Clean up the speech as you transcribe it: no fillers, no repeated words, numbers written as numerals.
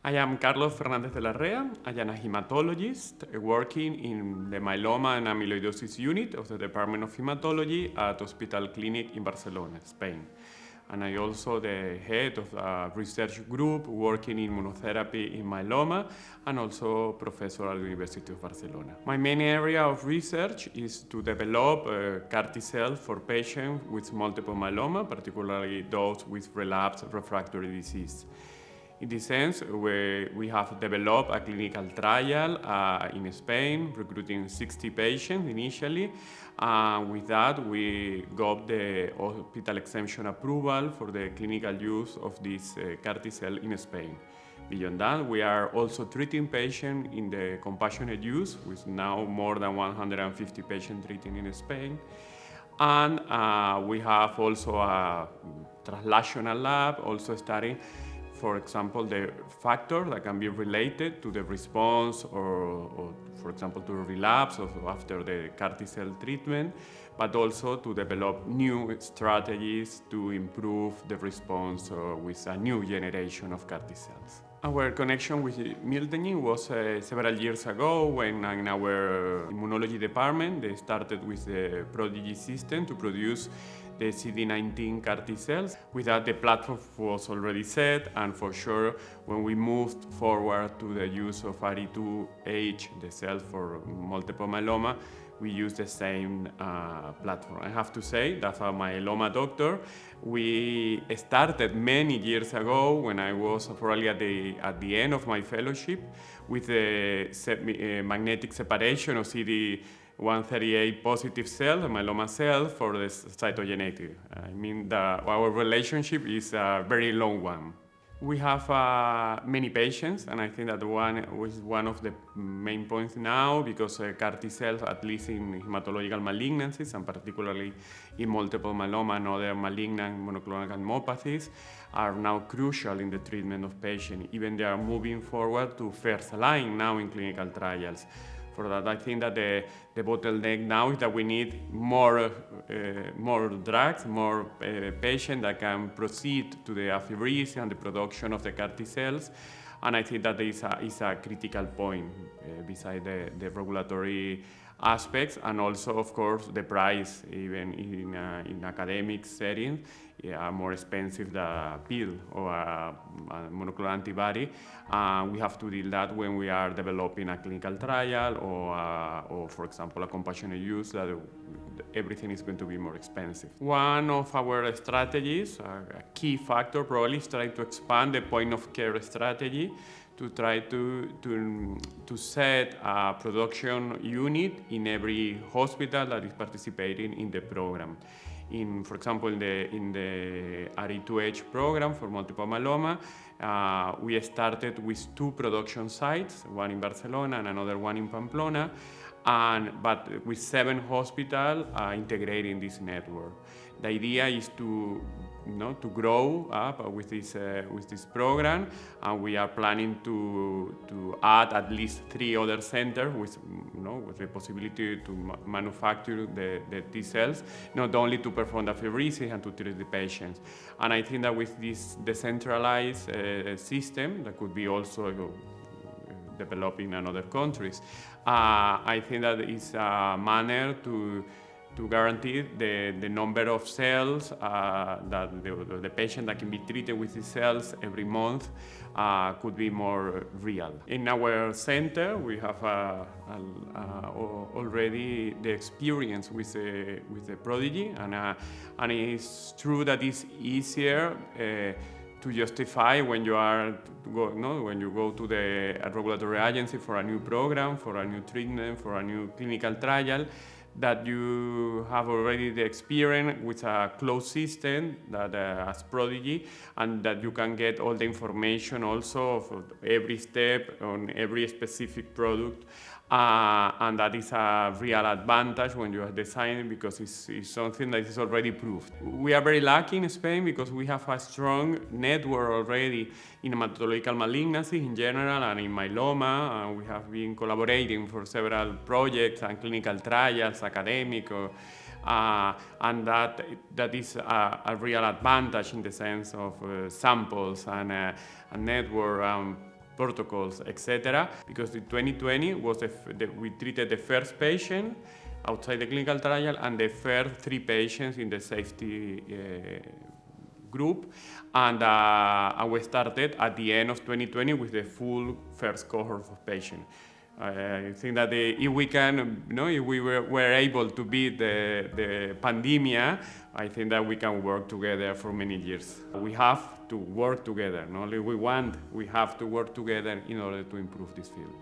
I am Carlos Fernández de Larrea. I am a hematologist working in the myeloma and amyloidosis unit of the Department of Hematology at Hospital Clinic in Barcelona, Spain. And I also the head of a research group working in immunotherapy in myeloma and also professor at the University of Barcelona. My main area of research is to develop CAR T cells for patients with multiple myeloma, particularly those with relapsed refractory disease. In this sense, we have developed a clinical trial in Spain, recruiting 60 patients initially. With that, we got the hospital exemption approval for the clinical use of this CAR T cell in Spain. Beyond that, we are also treating patients in the compassionate use, with now more than 150 patients treated in Spain. And we have also a translational lab also studying, for example, the factors that can be related to the response or for example, to relapse after the CAR T cell treatment, but also to develop new strategies to improve the response with a new generation of CAR T cells. Our connection with Miltenyi was several years ago when in our immunology department they started with the Prodigy system to produce the CD19 CAR T cells. With that, the platform was already set, and for sure, when we moved forward to the use of RE2H, the cells for multiple myeloma, we use the same platform. I have to say that a myeloma doctor, we started many years ago when I was probably at the end of my fellowship with the magnetic separation of CD138 positive cells, the myeloma cells, for the cytogenetic. I mean, our relationship is a very long one. We have many patients, and I think that one of the main points now, because CAR T cells, at least in hematological malignancies, and particularly in multiple myeloma and other malignant monoclonal gammopathies, are now crucial in the treatment of patients. Even they are moving forward to first line now in clinical trials. For that, I think that the bottleneck now is that we need more drugs, more patients that can proceed to the apheresis and the production of the CAR T cells. And I think that is a critical point beside the regulatory aspects, and also, of course, the price, even in academic settings, more expensive than a pill or a monoclonal antibody. We have to deal that when we are developing a clinical trial or for example, a compassionate use, that everything is going to be more expensive. One of our strategies, a key factor probably, is trying to expand the point of care strategy to try to set a production unit in every hospital that is participating in the program. For example, in the RE2H program for multiple myeloma, we started with 2 production sites, one in Barcelona and another one in Pamplona, but with 7 hospitals integrating this network. The idea is to grow up with this program, and we are planning to add at least 3 other centers with the possibility to manufacture the T cells, not only to perform the apheresis and to treat the patients. And I think that with this decentralized system that could be also developed in other countries, I think that is a manner to guarantee the number of cells that the patient that can be treated with these cells every month could be more real. In our center, we have already the experience with the Prodigy, and it's true that it's easier to justify when you go to the regulatory agency for a new program, for a new treatment, for a new clinical trial, that you have already the experience with a closed system that as Prodigy, and that you can get all the information also of every step on every specific product, and that is a real advantage when you are designing, because it's something that is already proved. We are very lucky in Spain because we have a strong network already in hematological malignancies in general and in myeloma, and we have been collaborating for several projects and clinical trials, academic, and that is a real advantage in the sense of samples and a network. protocols, etc. Because in 2020 we treated the first patient outside the clinical trial and the first 3 patients in the safety group, and we started at the end of 2020 with the full first cohort of patients. I think that if we can, if we were able to beat the pandemic, I think that we can work together for many years. We have to work together. Not only we have to work together in order to improve this field.